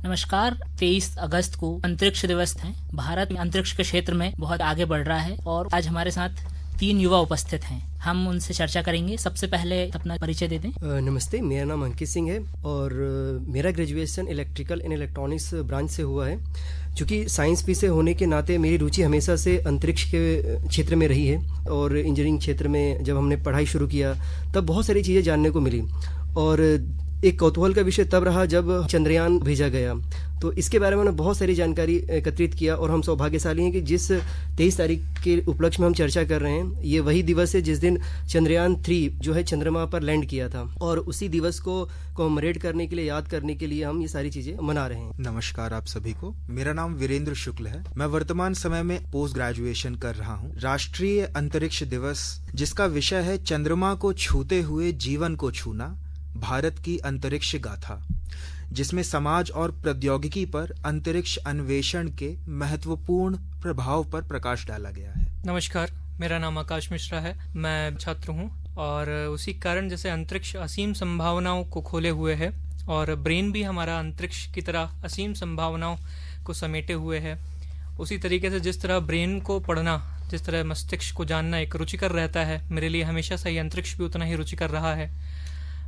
नमस्कार। 23 अगस्त को अंतरिक्ष दिवस है। भारत अंतरिक्ष के क्षेत्र में बहुत आगे बढ़ रहा है और आज हमारे साथ 3 युवा उपस्थित हैं। हम उनसे चर्चा करेंगे। सबसे पहले अपना परिचय दे दें। नमस्ते, मेरा नाम अंकित सिंह है और मेरा graduation electrical and electronics branch से हुआ है। चूँकि साइंस विषय होने के नाते मेरी रुचि हमेशा से अंतरिक्ष के क्षेत्र में रही है और इंजीनियरिंग क्षेत्र में जब हमने पढ़ाई शुरू किया तब बहुत सारी चीज़ें जानने को मिली और एक कौतूहल का विषय तब रहा जब चंद्रयान भेजा गया। तो इसके बारे में बहुत सारी जानकारी एकत्रित किया और हम सौभाग्यशाली हैं कि जिस 23 तारीख के उपलक्ष्य में हम चर्चा कर रहे हैं, ये वही दिवस है जिस दिन चंद्रयान 3 जो है चंद्रमा पर लैंड किया था और उसी दिवस को कॉमेमोरेट करने के लिए, याद करने के लिए हम ये सारी चीजें मना रहे हैं। नमस्कार आप सभी को। मेरा नाम वीरेंद्र शुक्ल है। मैं वर्तमान समय में पोस्ट ग्रेजुएशन कर रहा हूँ। राष्ट्रीय अंतरिक्ष दिवस, जिसका विषय है चंद्रमा को छूते हुए जीवन को छूना, भारत की अंतरिक्ष गाथा, जिसमें समाज और प्रौद्योगिकी पर अंतरिक्ष अन्वेषण के महत्वपूर्ण प्रभाव पर प्रकाश डाला गया है। नमस्कार, मेरा नाम आकाश मिश्रा है। मैं छात्र हूँ और उसी कारण जैसे अंतरिक्ष असीम संभावनाओं को खोले हुए है और ब्रेन भी हमारा अंतरिक्ष की तरह असीम संभावनाओं को समेटे हुए है, उसी तरीके से जिस तरह ब्रेन को पढ़ना, जिस तरह मस्तिष्क को जानना एक रुचिकर रहता है, मेरे लिए हमेशा से ही अंतरिक्ष भी उतना ही रुचिकर रहा है।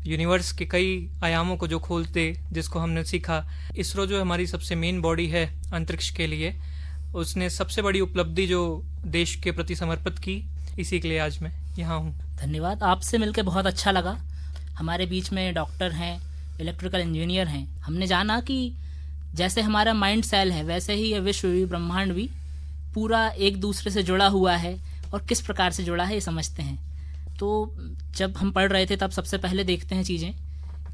यूनिवर्स के कई आयामों को जो खोलते, जिसको हमने सीखा, इसरो जो हमारी सबसे मेन बॉडी है अंतरिक्ष के लिए, उसने सबसे बड़ी उपलब्धि जो देश के प्रति समर्पित की, इसी के लिए आज मैं यहाँ हूँ। धन्यवाद। आपसे मिलकर बहुत अच्छा लगा। हमारे बीच में डॉक्टर हैं, इलेक्ट्रिकल इंजीनियर हैं। हमने जाना कि जैसे हमारा माइंड सेल है वैसे ही यह विश्व भी, ब्रह्मांड भी पूरा एक दूसरे से जुड़ा हुआ है और किस प्रकार से जुड़ा है ये समझते हैं। तो जब हम पढ़ रहे थे तब सबसे पहले देखते हैं चीज़ें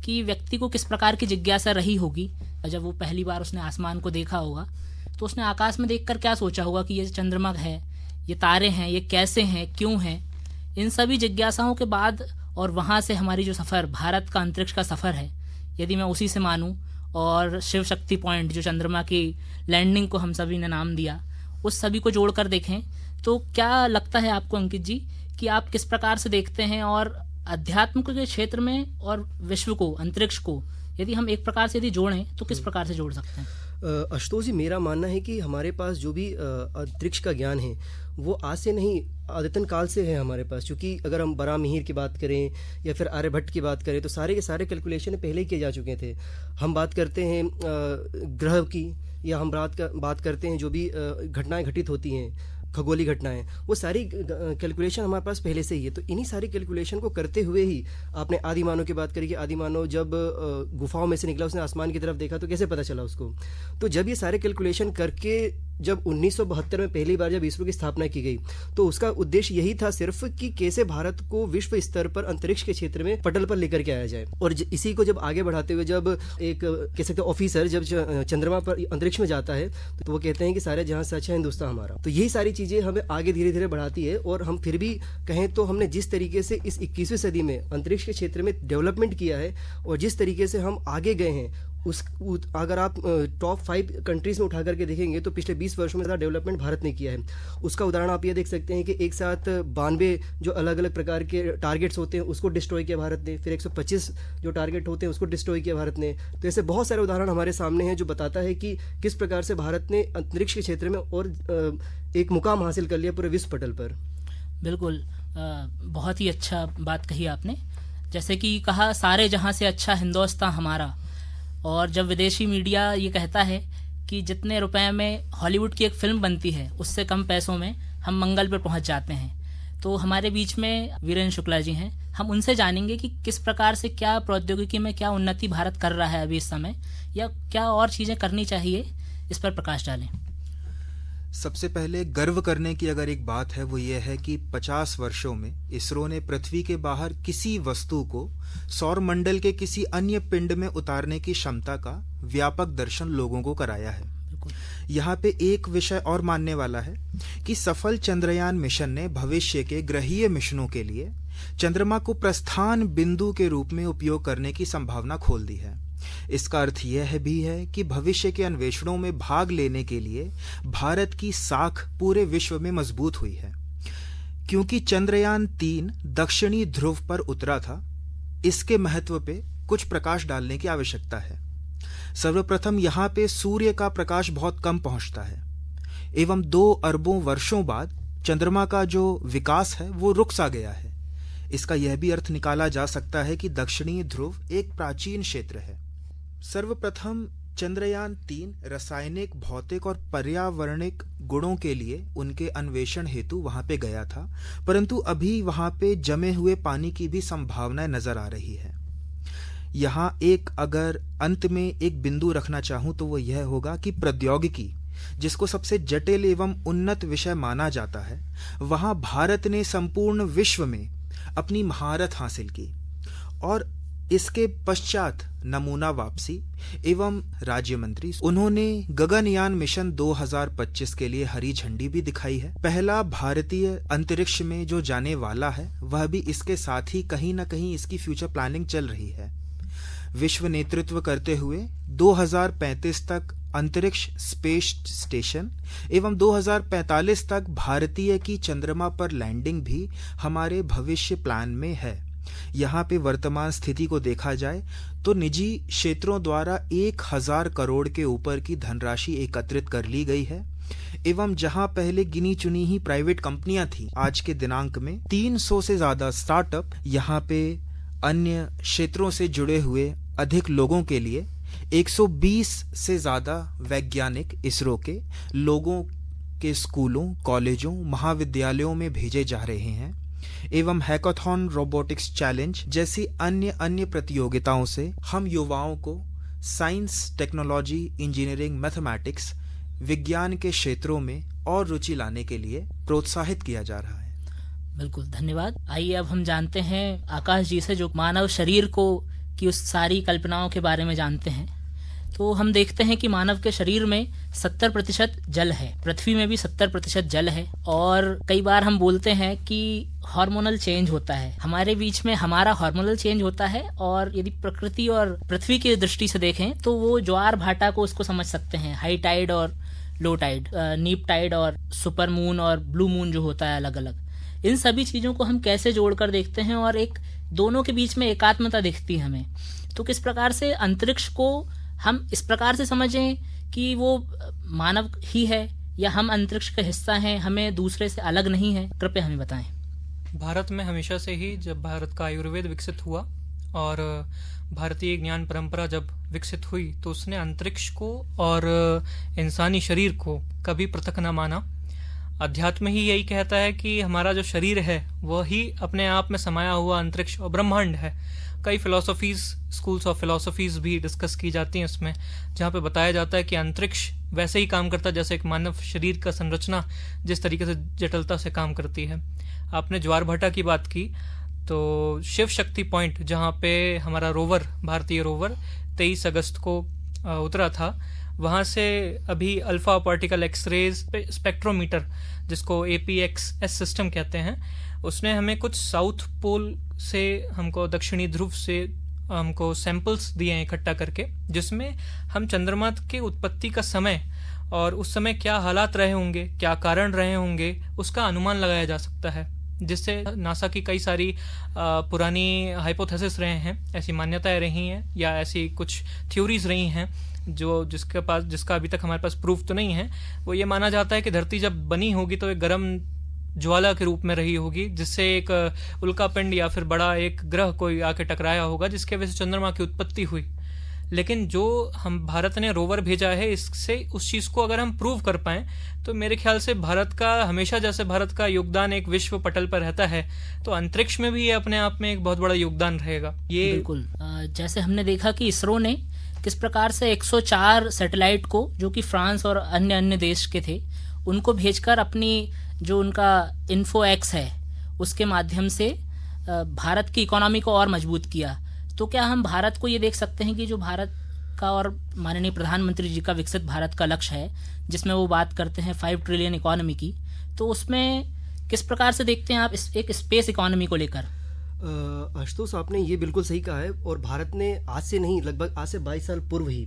कि व्यक्ति को किस प्रकार की जिज्ञासा रही होगी। जब वो पहली बार उसने आसमान को देखा होगा तो उसने आकाश में देखकर क्या सोचा होगा कि ये चंद्रमा है, ये तारे हैं, ये कैसे हैं, क्यों हैं। इन सभी जिज्ञासाओं के बाद और वहाँ से हमारी जो सफ़र, भारत का अंतरिक्ष का सफ़र है, यदि मैं उसी से मानूँ और शिव शक्ति पॉइंट जो चंद्रमा की लैंडिंग को हम सभी ने नाम दिया, उस सभी को जोड़कर देखें तो क्या लगता है आपको अंकित जी कि आप किस प्रकार से देखते हैं और अध्यात्म के क्षेत्र में और विश्व को, अंतरिक्ष को यदि हम एक प्रकार से यदि जोड़ें तो किस प्रकार से जोड़ सकते हैं? आशुतोष जी, मेरा मानना है कि हमारे पास जो भी अंतरिक्ष का ज्ञान है वो आज से नहीं, आदितन काल से है हमारे पास। क्योंकि अगर हम बरामिहिर की बात करें या फिर आर्यभट्ट की बात करें तो सारे के सारे कैलकुलेशन पहले ही किए जा चुके थे। हम बात करते हैं ग्रह की या हम बात करते हैं जो भी घटनाएं घटित होती हैं, खगोलीय घटनाएं, वो सारी कैलकुलेशन हमारे पास पहले से ही है। तो इन्हीं सारी कैलकुलेशन को करते हुए ही आपने आदि मानव की बात करी कि आदि मानव जब गुफाओं में से निकला, उसने आसमान की तरफ देखा तो कैसे पता चला उसको। तो जब ये सारे कैलकुलेशन करके जब 1972 में पहली बार जब इसरो की स्थापना की गई तो उसका उद्देश्य यही था सिर्फ कि कैसे भारत को विश्व स्तर पर अंतरिक्ष के क्षेत्र में पटल पर लेकर के आया जाए। और इसी को जब आगे बढ़ाते हुए जब एक कह सकते ऑफिसर जब चंद्रमा पर अंतरिक्ष में जाता है तो वो कहते हैं कि सारे जहां से अच्छा हिंदुस्तान हमारा। तो यही सारी चीजें हमें आगे धीरे धीरे बढ़ाती है और हम फिर भी कहें तो हमने जिस तरीके से इस 21वीं सदी में अंतरिक्ष के क्षेत्र में डेवलपमेंट किया है और जिस तरीके से हम आगे गए हैं, अगर आप टॉप 5 कंट्रीज में उठा करके देखेंगे तो पिछले 20 वर्षों में ज़्यादा डेवलपमेंट भारत ने किया है। उसका उदाहरण आप ये देख सकते हैं कि एक साथ 92 जो अलग अलग प्रकार के टारगेट्स होते हैं उसको डिस्ट्रॉय किया भारत ने, फिर 125 जो टारगेट होते हैं उसको डिस्ट्रॉय किया भारत ने। तो ऐसे बहुत सारे उदाहरण हमारे सामने हैं जो बताता है कि किस प्रकार से भारत ने अंतरिक्ष के क्षेत्र में और एक मुकाम हासिल कर लिया पूरे विश्व पटल पर। बिल्कुल, बहुत ही अच्छा बात कही आपने। जैसे कि कहा सारे जहां से अच्छा हिंदुस्तान हमारा, और जब विदेशी मीडिया ये कहता है कि जितने रुपए में हॉलीवुड की एक फिल्म बनती है उससे कम पैसों में हम मंगल पर पहुंच जाते हैं, तो हमारे बीच में वीरेंद्र शुक्ला जी हैं। हम उनसे जानेंगे कि किस प्रकार से, क्या प्रौद्योगिकी में क्या उन्नति भारत कर रहा है अभी इस समय, या क्या और चीज़ें करनी चाहिए, इस पर प्रकाश डालें। सबसे पहले गर्व करने की अगर एक बात है वो ये है कि 50 वर्षों में इसरो ने पृथ्वी के बाहर किसी वस्तु को सौर मंडल के किसी अन्य पिंड में उतारने की क्षमता का व्यापक दर्शन लोगों को कराया है। यहाँ पे एक विषय और मानने वाला है कि सफल चंद्रयान मिशन ने भविष्य के ग्रहीय मिशनों के लिए चंद्रमा को प्रस्थान बिंदु के रूप में उपयोग करने की संभावना खोल दी है। इसका अर्थ यह भी है कि भविष्य के अन्वेषणों में भाग लेने के लिए भारत की साख पूरे विश्व में मजबूत हुई है। क्योंकि चंद्रयान 3 दक्षिणी ध्रुव पर उतरा था, इसके महत्व पे कुछ प्रकाश डालने की आवश्यकता है। सर्वप्रथम यहाँ पे सूर्य का प्रकाश बहुत कम पहुंचता है एवं 2 अरबों वर्षों बाद चंद्रमा का जो विकास है वो रुक सा गया है। इसका यह भी अर्थ निकाला जा सकता है कि दक्षिणी ध्रुव एक प्राचीन क्षेत्र है। सर्वप्रथम चंद्रयान 3 रासायनिक, भौतिक और पर्यावरणिक गुणों के लिए उनके अन्वेषण हेतु वहां पे गया था, परंतु अभी वहां पे जमे हुए पानी की भी संभावनाएं नजर आ रही है। यहाँ एक अगर अंत में एक बिंदु रखना चाहूं तो वो यह होगा कि प्रौद्योगिकी, जिसको सबसे जटिल एवं उन्नत विषय माना जाता है, वहां भारत ने संपूर्ण विश्व में अपनी महारत हासिल की और इसके पश्चात नमूना वापसी एवं राज्य मंत्री उन्होंने गगनयान मिशन 2025 के लिए हरी झंडी भी दिखाई है। पहला भारतीय अंतरिक्ष में जो जाने वाला है वह भी इसके साथ ही कहीं न कहीं इसकी फ्यूचर प्लानिंग चल रही है। विश्व नेतृत्व करते हुए 2035 तक अंतरिक्ष स्पेस स्टेशन एवं 2045 तक भारतीय की चंद्रमा पर लैंडिंग भी हमारे भविष्य प्लान में है। यहाँ पे वर्तमान स्थिति को देखा जाए तो निजी क्षेत्रों द्वारा 1000 करोड़ के ऊपर की धनराशि एकत्रित कर ली गई है एवं जहां पहले गिनी चुनी ही प्राइवेट कंपनियां थी, आज के दिनांक में 300 से ज्यादा स्टार्टअप यहाँ पे अन्य क्षेत्रों से जुड़े हुए अधिक लोगों के लिए 120 से ज्यादा वैज्ञानिक इसरो के लोगों के स्कूलों, कॉलेजों, महाविद्यालयों में भेजे जा रहे हैं एवं हैकाथॉन, रोबोटिक्स चैलेंज जैसी अन्य प्रतियोगिताओं से हम युवाओं को साइंस, टेक्नोलॉजी, इंजीनियरिंग, मैथमेटिक्स, विज्ञान के क्षेत्रों में और रुचि लाने के लिए प्रोत्साहित किया जा रहा है। बिल्कुल, धन्यवाद। आइए अब हम जानते हैं आकाश जी से, जो मानव शरीर को की उस सारी कल्पनाओं के बारे में जानते हैं। तो हम देखते हैं कि मानव के शरीर में 70% जल है, पृथ्वी में भी 70% जल है, और कई बार हम बोलते हैं कि हार्मोनल चेंज होता है हमारे बीच में, हमारा हार्मोनल चेंज होता है। और यदि प्रकृति और पृथ्वी की दृष्टि से देखें तो वो ज्वार भाटा को उसको समझ सकते हैं, हाई टाइड और लो टाइड, नीप टाइड और सुपर मून और ब्लू मून जो होता है अलग अलग। इन सभी चीजों को हम कैसे जोड़कर देखते हैं और एक दोनों के बीच में एकात्मता दिखती है हमें। तो किस प्रकार से अंतरिक्ष को हम इस प्रकार से समझें कि वो मानव ही है या हम अंतरिक्ष का हिस्सा हैं, हमें दूसरे से अलग नहीं है, कृपया हमें बताएं। भारत में हमेशा से ही जब भारत का आयुर्वेद विकसित हुआ और भारतीय ज्ञान परंपरा जब विकसित हुई तो उसने अंतरिक्ष को और इंसानी शरीर को कभी पृथक न माना। अध्यात्म ही यही कहता है कि हमारा जो शरीर है वह ही अपने आप में समाया हुआ अंतरिक्ष और ब्रह्मांड है। कई फिलोसफीज, स्कूल्स ऑफ फिलोसफीज भी डिस्कस की जाती हैं इसमें, जहाँ पे बताया जाता है कि अंतरिक्ष वैसे ही काम करता है जैसे एक मानव शरीर का संरचना जिस तरीके से जटिलता से काम करती है। आपने ज्वारभाटा की बात की तो शिव शक्ति पॉइंट, जहाँ पे हमारा रोवर, भारतीय रोवर 23 अगस्त को उतरा था, वहाँ से अभी अल्फा पार्टिकल एक्सरेज स्पेक्ट्रोमीटर, जिसको APXS सिस्टम कहते हैं, उसने हमें कुछ साउथ पोल से, हमको दक्षिणी ध्रुव से हमको सैंपल्स दिए हैं इकट्ठा करके, जिसमें हम चंद्रमा के उत्पत्ति का समय और उस समय क्या हालात रहे होंगे, क्या कारण रहे होंगे, उसका अनुमान लगाया जा सकता है। जिससे नासा की कई सारी पुरानी हाइपोथेसिस रहे हैं, ऐसी मान्यताएं रही हैं या ऐसी कुछ थ्योरीज रही हैं जिसका अभी तक हमारे पास प्रूफ तो नहीं है। वो ये माना जाता है कि धरती जब बनी होगी तो एक गर्म ज्वाला के रूप में रही होगी, जिससे एक उल्कापिंड या फिर बड़ा एक ग्रह कोई आके टकराया होगा, जिसके वजह से चंद्रमा की उत्पत्ति हुई। लेकिन जो हम भारत ने रोवर भेजा है, इससे उस चीज को अगर हम प्रूव कर पाएं तो मेरे ख्याल से भारत का हमेशा, जैसे भारत का योगदान एक विश्व पटल पर रहता है, तो अंतरिक्ष में भी ये अपने आप में एक बहुत बड़ा योगदान रहेगा। ये बिल्कुल, जैसे हमने देखा कि इसरो ने किस प्रकार से 104 सैटेलाइट को, जो कि फ्रांस और अन्य देश के थे, उनको भेजकर अपनी जो उनका इन्फोएक्स है उसके माध्यम से भारत की इकोनॉमी को और मजबूत किया। तो क्या हम भारत को ये देख सकते हैं कि जो भारत का और माननीय प्रधानमंत्री जी का विकसित भारत का लक्ष्य है, जिसमें वो बात करते हैं 5 ट्रिलियन इकोनॉमी की, तो उसमें किस प्रकार से देखते हैं आप एक स्पेस इकोनॉमी को लेकर? आशुतोष, आपने ये बिल्कुल सही कहा है। और भारत ने आज से नहीं, लगभग आज से 22 साल पूर्व ही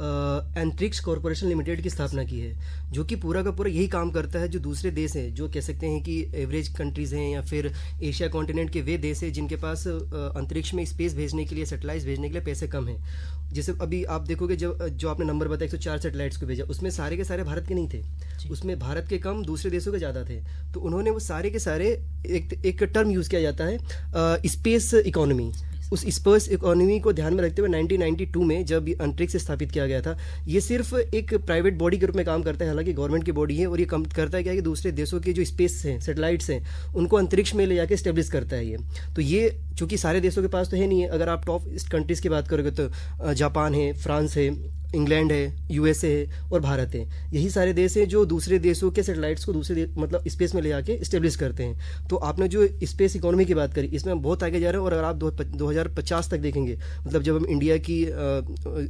अंतरिक्ष कॉरपोरेशन लिमिटेड की स्थापना की है, जो कि पूरा का पूरा यही काम करता है जो दूसरे देश हैं, जो कह सकते हैं कि एवरेज कंट्रीज़ हैं या फिर एशिया कॉन्टिनेंट के वे देश हैं जिनके पास अंतरिक्ष में स्पेस भेजने के लिए, सैटेलाइट्स भेजने के लिए पैसे कम हैं। जैसे अभी आप देखोगे जो आपने नंबर बताया 104 सैटेलाइट्स को भेजा, उसमें सारे के सारे भारत के नहीं थे, उसमें भारत के कम दूसरे देशों के ज़्यादा थे। तो उन्होंने वो सारे के सारे एक टर्म यूज़ किया जाता है स्पेस इकोनॉमी। उस स्पेस इकोनॉमी को ध्यान में रखते हुए 1992 में जब अंतरिक्ष स्थापित किया गया था, ये सिर्फ एक प्राइवेट बॉडी के रूप में काम करता है, हालांकि गवर्नमेंट की बॉडी है, और ये काम करता है क्या कि दूसरे देशों के जो स्पेस हैं, सैटेलाइट्स हैं, उनको अंतरिक्ष में ले जाके स्टेब्लिश करता है ये। तो ये चूंकि सारे देशों के पास तो है नहीं है, अगर आप टॉप कंट्रीज़ की बात करोगे तो जापान है, फ्रांस है, इंग्लैंड है, यूएसए है और भारत है। यही सारे देश हैं जो दूसरे देशों के सैटेलाइट्स को दूसरे मतलब स्पेस में ले जाके इस्टेब्लिश करते हैं। तो आपने जो स्पेस इकोनॉमी की बात करी, इसमें हम बहुत आगे जा रहे हैं। और अगर आप 2050 तक देखेंगे, मतलब जब हम इंडिया की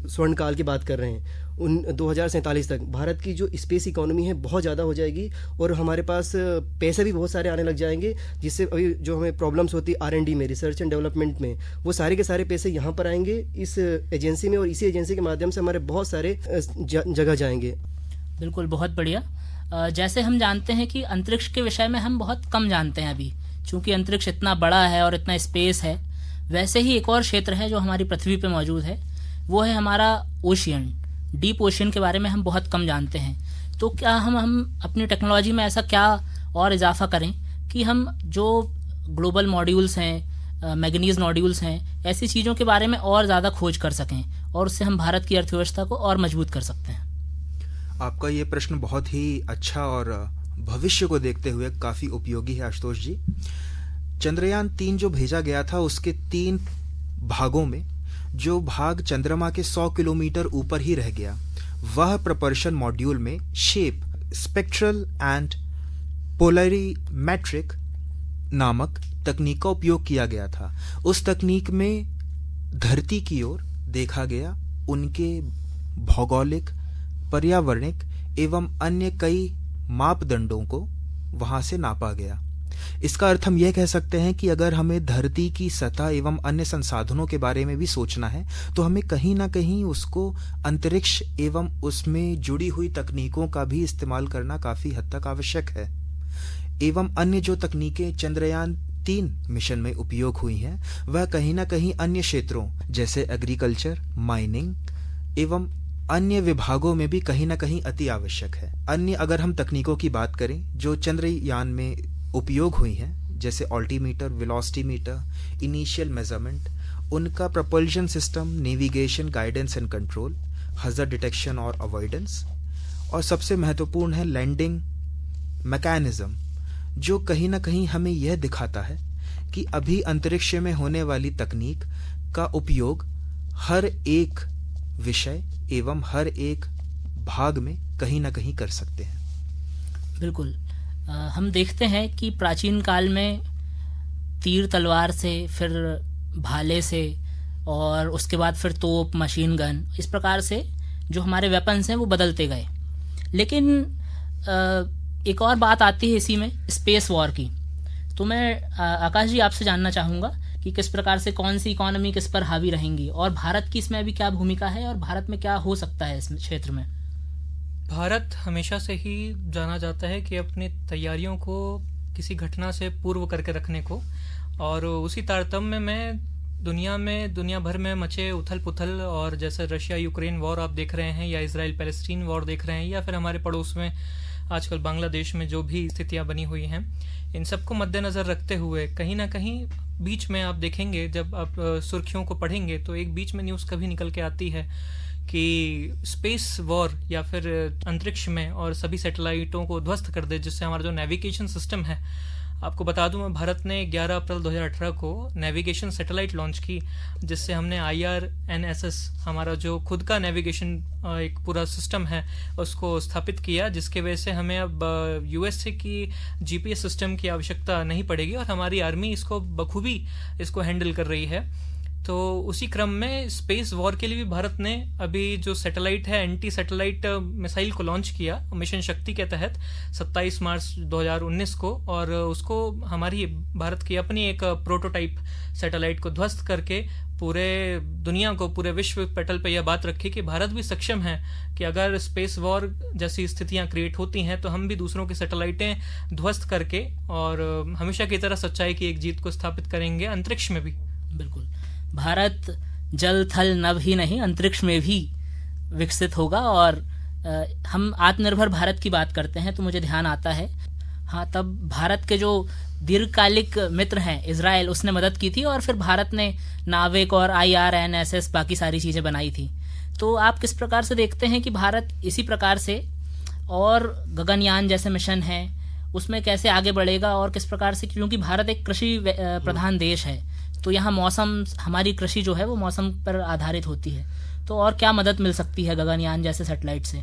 स्वर्ण काल की बात कर रहे हैं, 2047 तक भारत की जो स्पेस इकोनॉमी है बहुत ज़्यादा हो जाएगी और हमारे पास पैसे भी बहुत सारे आने लग जाएंगे, जिससे अभी जो हमें प्रॉब्लम्स होती है R&D में, रिसर्च एंड डेवलपमेंट में, वो सारे के सारे पैसे यहाँ पर आएंगे इस एजेंसी में, और इसी एजेंसी के माध्यम से हमारे बहुत सारे जगह जाएंगे। बिल्कुल, बहुत बढ़िया। जैसे हम जानते हैं कि अंतरिक्ष के विषय में हम बहुत कम जानते हैं अभी, चूँकि अंतरिक्ष इतना बड़ा है और इतना स्पेस है। वैसे ही एक और क्षेत्र है जो हमारी पृथ्वी पर मौजूद है, वो है हमारा ओशियन, डीप ओशियन के बारे में हम बहुत कम जानते हैं। तो क्या हम अपनी टेक्नोलॉजी में ऐसा क्या और इजाफा करें कि हम जो ग्लोबल मॉड्यूल्स हैं, मैग्नीज मॉड्यूल्स हैं, ऐसी चीज़ों के बारे में और ज़्यादा खोज कर सकें और उससे हम भारत की अर्थव्यवस्था को और मजबूत कर सकते हैं। आपका ये प्रश्न बहुत ही अच्छा और भविष्य को देखते हुए काफ़ी उपयोगी है आशुतोष जी। चंद्रयान 3 जो भेजा गया था, उसके 3 भागों में जो भाग चंद्रमा के 100 किलोमीटर ऊपर ही रह गया, वह प्रपर्शन मॉड्यूल में शेप, स्पेक्ट्रल एंड पोलरीमेट्रिक नामक तकनीक का उपयोग किया गया था। उस तकनीक में धरती की ओर देखा गया, उनके भौगोलिक, पर्यावरणिक एवं अन्य कई मापदंडों को वहां से नापा गया। इसका अर्थ हम यह कह सकते हैं कि अगर हमें धरती की सतह एवं अन्य संसाधनों के बारे में भी सोचना है, तो हमें कहीं ना कहीं उसको अंतरिक्ष एवं उसमें जुड़ी हुई तकनीकों का भी इस्तेमाल करना काफी हद तक आवश्यक है। एवं अन्य जो तकनीकें चंद्रयान 3 मिशन में उपयोग हुई हैं, वह कहीं ना कहीं अन्य क्षेत्रों जैसे एग्रीकल्चर, माइनिंग एवं अन्य विभागों में भी कहीं ना कहीं अति आवश्यक है। अन्य अगर हम तकनीकों की बात करें जो चंद्रयान में उपयोग हुई हैं, जैसे ऑल्टीमीटर, वेलोसिटीमीटर, इनिशियल मेजरमेंट, उनका propulsion system, navigation, guidance and control, hazard detection और अवॉइडेंस, और सबसे महत्वपूर्ण है लैंडिंग मैकेनिज्म, जो कहीं ना कहीं हमें यह दिखाता है कि अभी अंतरिक्ष में होने वाली तकनीक का उपयोग हर एक विषय एवं हर एक भाग में कहीं ना कहीं कर सकते हैं। बिल्कुल, हम देखते हैं कि प्राचीन काल में तीर तलवार से, फिर भाले से, और उसके बाद फिर तोप, मशीन गन, इस प्रकार से जो हमारे वेपन्स हैं वो बदलते गए। लेकिन एक और बात आती है इसी में, स्पेस वॉर की। तो मैं आकाश जी आपसे जानना चाहूँगा कि किस प्रकार से कौन सी इकोनॉमी किस पर हावी रहेंगी और भारत की इसमें अभी क्या भूमिका है और भारत में क्या हो सकता है इस क्षेत्र में। भारत हमेशा से ही जाना जाता है कि अपनी तैयारियों को किसी घटना से पूर्व करके रखने को, और उसी तारतम्य में दुनिया भर में मचे उथल पुथल, और जैसे रशिया यूक्रेन वॉर आप देख रहे हैं, या इजराइल पैलेस्टीन वॉर देख रहे हैं, या फिर हमारे पड़ोस में आजकल बांग्लादेश में जो भी स्थितियां बनी हुई हैं, इन सबको मद्देनज़र रखते हुए कहीं ना कहीं बीच में आप देखेंगे, जब आप सुर्खियों को पढ़ेंगे तो एक बीच में न्यूज़ कभी निकल के आती है कि स्पेस वॉर या फिर अंतरिक्ष में और सभी सैटेलाइटों को ध्वस्त कर दे, जिससे हमारा जो नेविगेशन सिस्टम है। आपको बता दूं, भारत ने 11 अप्रैल 2018 को नेविगेशन सैटेलाइट लॉन्च की, जिससे हमने IRNSS, हमारा जो खुद का नेविगेशन एक पूरा सिस्टम है, उसको स्थापित किया, जिसके वजह से हमें अब USA की GPS सिस्टम की आवश्यकता नहीं पड़ेगी और हमारी आर्मी इसको बखूबी इसको हैंडल कर रही है। तो उसी क्रम में स्पेस वॉर के लिए भी भारत ने अभी जो सैटेलाइट है, एंटी सैटेलाइट मिसाइल को लॉन्च किया मिशन शक्ति के तहत 27 मार्च 2019 को, और उसको हमारी भारत की अपनी एक प्रोटोटाइप सैटेलाइट को ध्वस्त करके पूरे दुनिया को, पूरे विश्व पटल पे यह बात रखी कि भारत भी सक्षम है कि अगर स्पेस वॉर जैसी स्थितियां क्रिएट होती हैं तो हम भी दूसरों की सैटेलाइटें ध्वस्त करके और हमेशा की तरह सच्चाई की एक जीत को स्थापित करेंगे अंतरिक्ष में भी। बिल्कुल, भारत जल थल नभ ही नहीं अंतरिक्ष में भी विकसित होगा। और हम आत्मनिर्भर भारत की बात करते हैं तो मुझे ध्यान आता है, हाँ, तब भारत के जो दीर्घकालिक मित्र हैं इजराइल, उसने मदद की थी और फिर भारत ने नाविक और IRNSS बाकी सारी चीज़ें बनाई थी। तो आप किस प्रकार से देखते हैं कि भारत इसी प्रकार से और गगनयान जैसे मिशन हैं उसमें कैसे आगे बढ़ेगा, और किस प्रकार से, क्योंकि भारत एक कृषि प्रधान देश है तो यहाँ मौसम, हमारी कृषि जो है वो मौसम पर आधारित होती है, तो और क्या मदद मिल सकती है गगनयान जैसे सैटेलाइट से?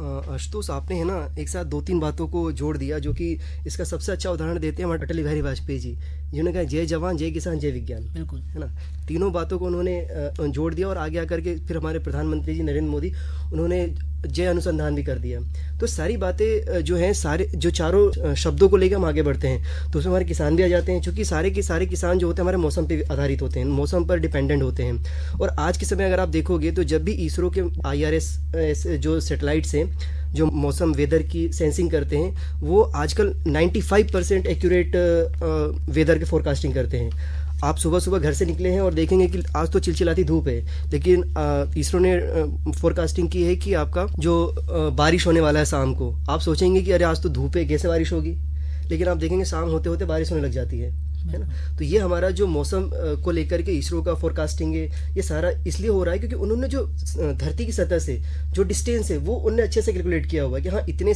आशुतोष, आपने है ना एक साथ 2-3 बातों को जोड़ दिया, जो कि इसका सबसे अच्छा उदाहरण देते हैं हमारे अटल बिहारी वाजपेयी जी, जिन्होंने कहा जय जवान जय किसान जय विज्ञान। बिल्कुल, है ना, तीनों बातों को उन्होंने जोड़ दिया और आगे आकर के फिर हमारे प्रधानमंत्री जी नरेंद्र मोदी, उन्होंने जय अनुसंधान भी कर दिया। तो सारी बातें जो हैं, सारे जो चारों शब्दों को लेकर हम आगे बढ़ते हैं तो उसमें हमारे किसान भी आ जाते हैं, क्योंकि सारे के सारे किसान जो होते हैं हमारे मौसम पे आधारित होते हैं, मौसम पर डिपेंडेंट होते हैं। और आज के समय अगर आप देखोगे तो जब भी इसरो के IRS जो सैटेलाइट्स हैं जो मौसम वेदर की सेंसिंग करते हैं, वो आजकल 95% एक्यूरेट वेदर के फोरकास्टिंग करते हैं। आप सुबह सुबह घर से निकले हैं और देखेंगे कि आज तो चिलचिलाती धूप है, लेकिन इसरो ने फोरकास्टिंग की है कि आपका जो बारिश होने वाला है शाम को, आप सोचेंगे कि अरे आज तो धूप है, कैसे बारिश होगी, लेकिन आप देखेंगे शाम होते होते बारिश होने लग जाती है ना। तो ये हमारा जो मौसम को लेकर के इसरो का फोरकास्टिंग है, ये सारा इसलिए हो रहा है क्योंकि उन्होंने जो धरती की सतह से जो डिस्टेंस है वो उन्होंने अच्छे से कैलकुलेट किया हुआ है कि हाँ इतने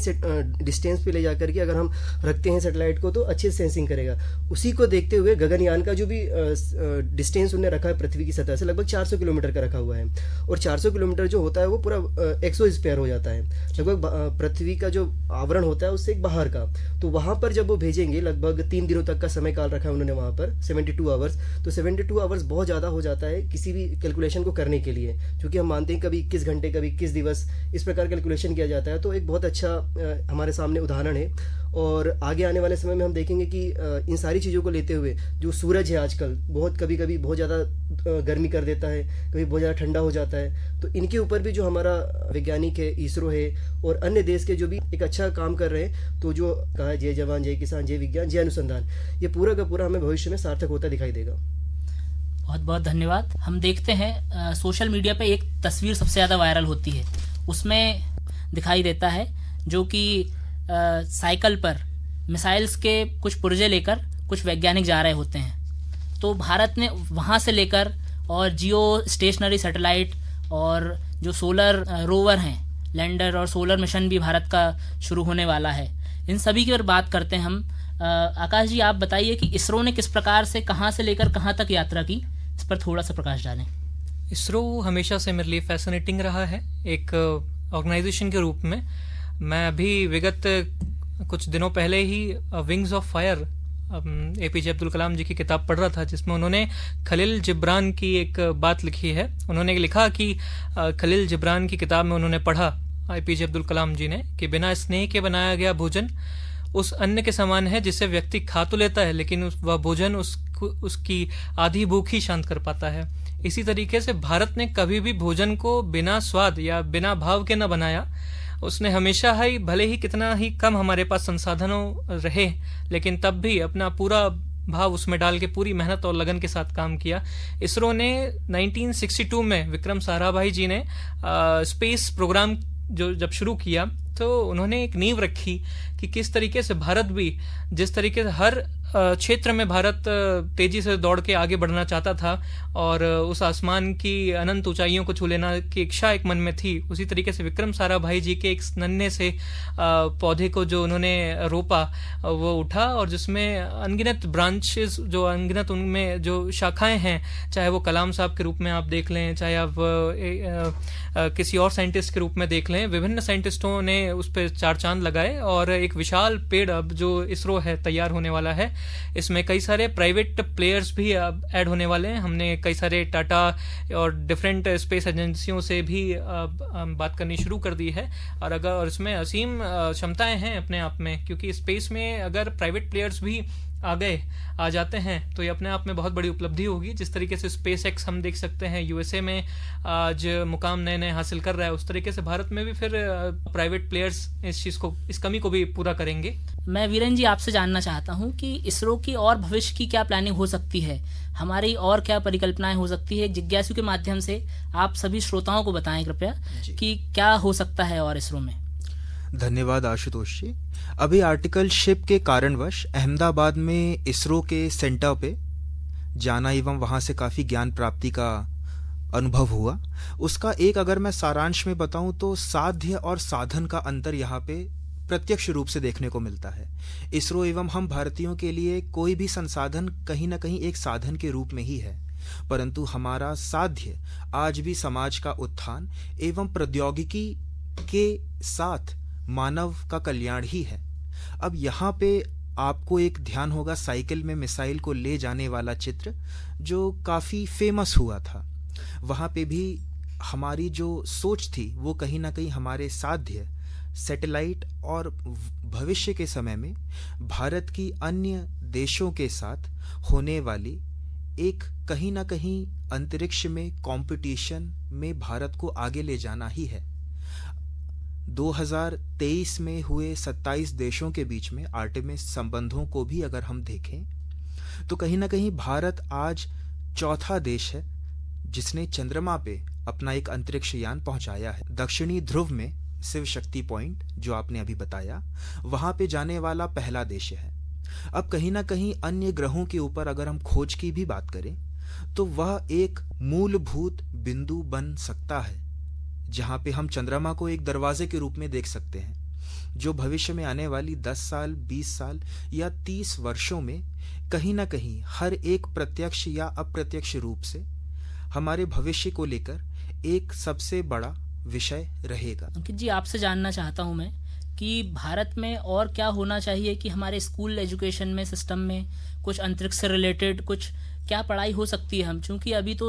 डिस्टेंस पे ले जाकर के अगर हम रखते हैं सैटेलाइट को तो अच्छे से सेंसिंग करेगा। उसी को देखते हुए गगनयान का जो भी डिस्टेंस उन्होंने रखा है पृथ्वी की सतह से, लगभग 400 किलोमीटर का रखा हुआ है, और 400 किलोमीटर जो होता है वो पूरा एक्सोस्फीयर हो जाता है, लगभग पृथ्वी का जो आवरण होता है उससे एक बाहर का। तो वहां पर जब वो भेजेंगे, लगभग 3 दिनों तक का समय काल रखा है उन्होंने वहां पर, 72 आवर्स। तो 72 आवर्स बहुत ज़्यादा हो जाता है किसी भी कैलकुलेशन को करने के लिए, क्योंकि हम मानते हैं कभी 21 घंटे कभी 21 दिवस इस प्रकार कैलकुलेशन किया जाता है। तो एक बहुत अच्छा हमारे सामने उदाहरण है। और आगे आने वाले समय में हम देखेंगे कि इन सारी चीज़ों को लेते हुए जो सूरज है आजकल बहुत कभी कभी बहुत ज़्यादा गर्मी कर देता है, कभी बहुत ज़्यादा ठंडा हो जाता है, तो इनके ऊपर भी जो हमारा वैज्ञानिक है, इसरो है और अन्य देश के जो भी एक अच्छा काम कर रहे हैं, तो जो कहा है जय जवान जय किसान जय विज्ञान जय अनुसंधान, ये पूरा का पूरा हमें भविष्य में सार्थक होता दिखाई देगा। बहुत बहुत धन्यवाद। हम देखते हैं सोशल मीडिया पे एक तस्वीर सबसे ज़्यादा वायरल होती है, उसमें दिखाई देता है जो कि साइकिल पर मिसाइल्स के कुछ पुर्जे लेकर कुछ वैज्ञानिक जा रहे होते हैं। तो भारत ने वहाँ से लेकर और जियो स्टेशनरी सैटेलाइट और जो सोलर रोवर हैं, लैंडर और सोलर मिशन भी भारत का शुरू होने वाला है, इन सभी की और बात करते हैं हम। आकाश जी, आप बताइए कि इसरो ने किस प्रकार से कहाँ से लेकर कहाँ तक यात्रा की, इस पर थोड़ा सा प्रकाश डालें। इसरो हमेशा से मेरे लिए फैसिनेटिंग रहा है एक ऑर्गेनाइजेशन के रूप में। मैं अभी विगत कुछ दिनों पहले ही wings of fire APJ Abdul Kalam ji की किताब पढ़ रहा था, जिसमें उन्होंने खलील जिब्रान की एक बात लिखी है। उन्होंने लिखा कि खलील जिब्रान की किताब में उन्होंने पढ़ा APJ अब्दुल कलाम जी ने कि बिना स्नेह के बनाया गया भोजन उस अन्न के समान है जिसे व्यक्ति खा तो लेता है लेकिन वह भोजन उसकी आधी भूख ही शांत कर पाता है। इसी तरीके से भारत ने कभी भी भोजन को बिना स्वाद या बिना भाव के न बनाया। उसने हमेशा ही, भले ही कितना ही कम हमारे पास संसाधनों रहे, लेकिन तब भी अपना पूरा भाव उसमें डाल के पूरी मेहनत और लगन के साथ काम किया। इसरो ने 1962 में विक्रम साराभाई जी ने स्पेस प्रोग्राम जो जब शुरू किया तो उन्होंने एक नींव रखी कि किस तरीके से भारत भी, जिस तरीके से हर क्षेत्र में भारत तेजी से दौड़ के आगे बढ़ना चाहता था और उस आसमान की अनंत ऊंचाइयों को छू लेना की इच्छा एक मन में थी, उसी तरीके से विक्रम साराभाई जी के एक नन्हे से पौधे को जो उन्होंने रोपा वो उठा और जिसमें अनगिनत ब्रांचेस, जो अनगिनत उनमें जो शाखाएं हैं, चाहे वो कलाम साहब के रूप में आप देख लें, चाहे आप किसी और साइंटिस्ट के रूप में देख लें, विभिन्न साइंटिस्टों ने हमने उस पर 4 चांद लगाए और एक विशाल पेड़ अब जो इसरो है तैयार होने वाला है। इसमें कई सारे प्राइवेट प्लेयर्स भी अब ऐड होने वाले हैं। हमने कई सारे टाटा और डिफरेंट स्पेस एजेंसियों से भी बात करनी शुरू कर दी है और इसमें असीम क्षमताएं हैं अपने आप में, क्योंकि स्पेस में अगर प्राइवेट प्लेयर्स भी आ जाते हैं तो ये अपने आप में बहुत बड़ी उपलब्धि होगी। जिस तरीके से स्पेस एक्स हम देख सकते हैं यूएसए में आज मुकाम नए नए हासिल कर रहा है, उस तरीके से भारत में भी फिर प्राइवेट प्लेयर्स इस कमी को भी पूरा करेंगे। मैं वीरेन जी आपसे जानना चाहता हूं कि इसरो की और भविष्य की क्या प्लानिंग हो सकती है, हमारी और क्या परिकल्पनाएं हो सकती है। जिज्ञासु के माध्यम से आप सभी श्रोताओं को बताएं कृपया कि क्या हो सकता है और इसरो में। धन्यवाद आशुतोष जी। अभी आर्टिकल शिप के कारणवश अहमदाबाद में इसरो के सेंटर पे जाना एवं वहां से काफी ज्ञान प्राप्ति का अनुभव हुआ। उसका एक अगर मैं सारांश में बताऊं तो साध्य और साधन का अंतर यहाँ पे प्रत्यक्ष रूप से देखने को मिलता है। इसरो एवं हम भारतीयों के लिए कोई भी संसाधन कहीं ना कहीं एक साधन के रूप में ही है, परंतु हमारा साध्य आज भी समाज का उत्थान एवं प्रौद्योगिकी के साथ मानव का कल्याण ही है। अब यहाँ पे आपको एक ध्यान होगा साइकिल में मिसाइल को ले जाने वाला चित्र जो काफी फेमस हुआ था। वहां पे भी हमारी जो सोच थी वो कहीं ना कहीं हमारे साध्य, सैटेलाइट और भविष्य के समय में भारत की अन्य देशों के साथ होने वाली एक कहीं ना कहीं अंतरिक्ष में कंपटीशन में भारत को आगे ले जाना ही है। 2023 में हुए 27 देशों के बीच में आर्टेमिस संबंधों को भी अगर हम देखें तो कहीं ना कहीं भारत आज चौथा देश है जिसने चंद्रमा पे अपना एक अंतरिक्ष यान पहुंचाया है। दक्षिणी ध्रुव में शिव शक्ति पॉइंट जो आपने अभी बताया, वहां पे जाने वाला पहला देश है। अब कहीं ना कहीं अन्य ग्रहों के ऊपर अगर हम खोज की भी बात करें तो वह एक मूलभूत बिंदु बन सकता है जहां पे हम चंद्रमा को एक दरवाजे के रूप में देख सकते हैं, जो भविष्य में आने वाली 10 साल, 20 साल या 30 वर्षों में कहीं ना कहीं हर एक प्रत्यक्ष या अप्रत्यक्ष रूप से हमारे भविष्य को लेकर एक सबसे बड़ा विषय रहेगा। अंकित जी, आपसे जानना चाहता हूं मैं कि भारत में और क्या होना चाहिए कि हमारे स्कूल एजुकेशन में सिस्टम में कुछ अंतरिक्ष से रिलेटेड कुछ क्या पढ़ाई हो सकती है। हम चूंकि अभी तो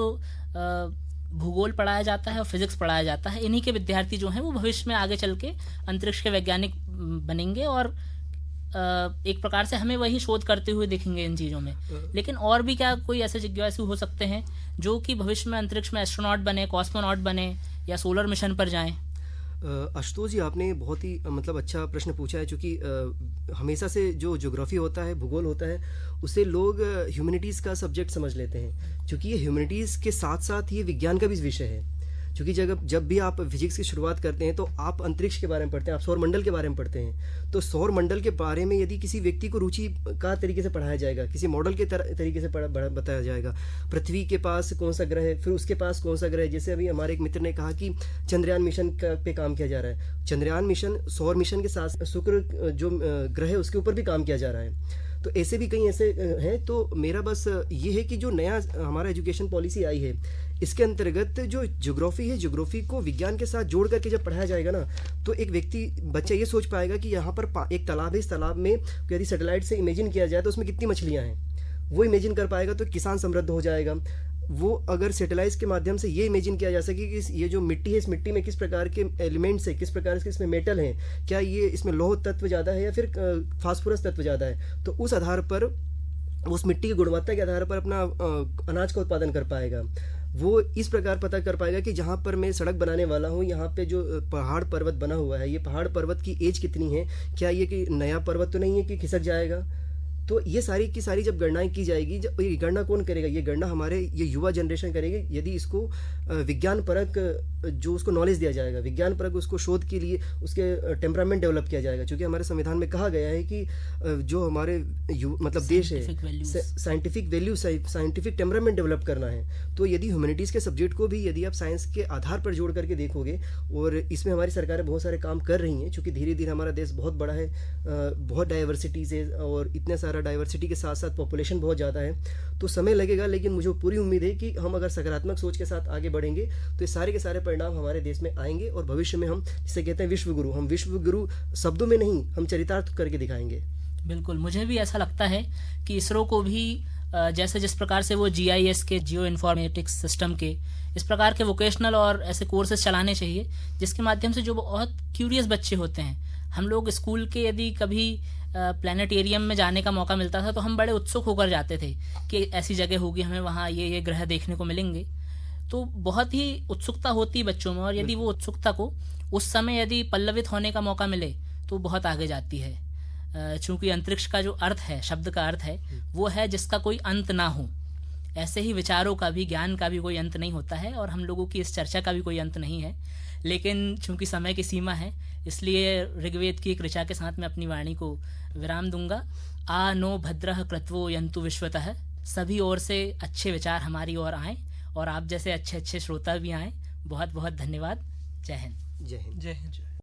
भूगोल पढ़ाया जाता है और फिजिक्स पढ़ाया जाता है, इन्हीं के विद्यार्थी जो हैं वो भविष्य में आगे चल के अंतरिक्ष के वैज्ञानिक बनेंगे और एक प्रकार से हमें वही शोध करते हुए देखेंगे इन चीज़ों में। लेकिन और भी क्या कोई ऐसे जिज्ञासु हो सकते हैं जो कि भविष्य में अंतरिक्ष में एस्ट्रोनॉट बने, कॉस्मोनॉट बने या सोलर मिशन पर जाएं? आशुतोष जी, आपने बहुत ही मतलब अच्छा प्रश्न पूछा है, क्योंकि हमेशा से जो ज्योग्राफी होता है, भूगोल होता है, उसे लोग ह्यूमैनिटीज़ का सब्जेक्ट समझ लेते हैं, क्योंकि ये ह्यूमैनिटीज़ के साथ साथ ये विज्ञान का भी विषय है। क्योंकि जब भी आप फिजिक्स की शुरुआत करते हैं तो आप अंतरिक्ष के बारे में पढ़ते हैं, आप सौर मंडल के बारे में पढ़ते हैं। तो सौर मंडल के बारे में यदि किसी व्यक्ति को रुचि का तरीके से पढ़ाया जाएगा, किसी मॉडल के तरीके से बताया जाएगा, पृथ्वी के पास कौन सा ग्रह है, फिर उसके पास कौन सा ग्रह है। जैसे अभी हमारे एक मित्र ने कहा कि चंद्रयान मिशन पे काम किया जा रहा है। चंद्रयान मिशन सौर मिशन के साथ शुक्र जो ग्रह है उसके ऊपर भी काम किया जा रहा है। तो ऐसे भी कई ऐसे हैं। तो मेरा बस ये है कि जो नया हमारा एजुकेशन पॉलिसी आई है, इसके अंतर्गत जो ज्योग्राफी है, ज्योग्राफी को विज्ञान के साथ जोड़ करके जब पढ़ाया जाएगा ना, तो एक बच्चा ये सोच पाएगा कि यहाँ पर एक तालाब है, इस तालाब में यदि सैटेलाइट से इमेजिन किया जाए तो उसमें कितनी मछलियाँ हैं, वो इमेजिन कर पाएगा। तो किसान समृद्ध हो जाएगा। वो अगर सैटेलाइट के माध्यम से ये इमेजिन किया जा सके कि ये जो मिट्टी है, इस मिट्टी में किस प्रकार के एलिमेंट्स है, किस प्रकार के इसमें मेटल हैं, क्या ये इसमें लौह तत्व ज़्यादा है या फिर फास्फोरस तत्व ज़्यादा है, तो उस आधार पर, उस मिट्टी की गुणवत्ता के आधार पर अपना अनाज का उत्पादन कर पाएगा। वो इस प्रकार पता कर पाएगा कि जहाँ पर मैं सड़क बनाने वाला हूँ, यहाँ पे जो पहाड़ पर्वत बना हुआ है, ये पहाड़ पर्वत की एज कितनी है, क्या ये कि नया पर्वत तो नहीं है कि खिसक जाएगा। तो ये सारी की सारी जब गणनाएं की जाएगी, जब ये गणना कौन करेगा, ये गणना हमारे ये युवा जनरेशन करेगी। यदि इसको विज्ञान परक जो उसको नॉलेज दिया जाएगा, विज्ञान परक उसको शोध के लिए उसके टेम्परामेंट डेवलप किया जाएगा। क्योंकि हमारे संविधान में कहा गया है कि जो हमारे मतलब देश है, scientific value, scientific temperament develop करना है। तो यदि ह्यूमैनिटीज़ के सब्जेक्ट को भी यदि आप साइंस के आधार पर जोड़ करके देखोगे, और इसमें हमारी सरकारें बहुत सारे काम कर रही हैं, क्योंकि धीरे धीरे हमारा देश बहुत बड़ा है, बहुत डाइवर्सिटीज है, और इतने सारा डाइवर्सिटी के साथ साथ पॉपुलेशन बहुत ज़्यादा है, तो समय लगेगा। लेकिन मुझे पूरी उम्मीद है कि हम अगर सकारात्मक सोच के साथ आगे बढ़ेंगे तो ये सारे के सारे परिणाम हमारे देश में आएंगे और भविष्य में हम जिसे कहते हैं विश्व गुरु, हम विश्व गुरु शब्दों में नहीं, हम चरितार्थ करके दिखाएंगे। बिल्कुल, मुझे भी ऐसा लगता है कि इसरो को भी जैसे जिस प्रकार से वो GIS के, जियो इन्फॉर्मेटिक्स सिस्टम के, इस प्रकार के वोकेशनल और ऐसे कोर्सेज चलाने चाहिए जिसके माध्यम से जो बहुत क्यूरियस बच्चे होते हैं, हम लोग स्कूल के यदि कभी प्लानिटेरियम में जाने का मौका मिलता था तो हम बड़े उत्सुक होकर जाते थे कि ऐसी जगह होगी, हमें वहाँ ये ग्रह देखने को मिलेंगे। तो बहुत ही उत्सुकता होती है बच्चों में, और यदि वो उत्सुकता को उस समय यदि पल्लवित होने का मौका मिले तो बहुत आगे जाती है। चूंकि अंतरिक्ष का जो अर्थ है, शब्द का अर्थ है, वो है जिसका कोई अंत ना हो। ऐसे ही विचारों का भी, ज्ञान का भी कोई अंत नहीं होता है, और हम लोगों की इस चर्चा का भी कोई अंत नहीं है। लेकिन चूंकि समय की सीमा है, इसलिए ऋग्वेद की एक ऋचा के साथ मैं अपनी वाणी को विराम दूंगा। आ नो भद्रः क्रत्वो यन्तु विश्वतः। सभी ओर से अच्छे विचार हमारी ओर आएँ और आप जैसे अच्छे अच्छे श्रोता भी आएँ। बहुत बहुत धन्यवाद। जय हिंद। जय हिंद। जय हिंद।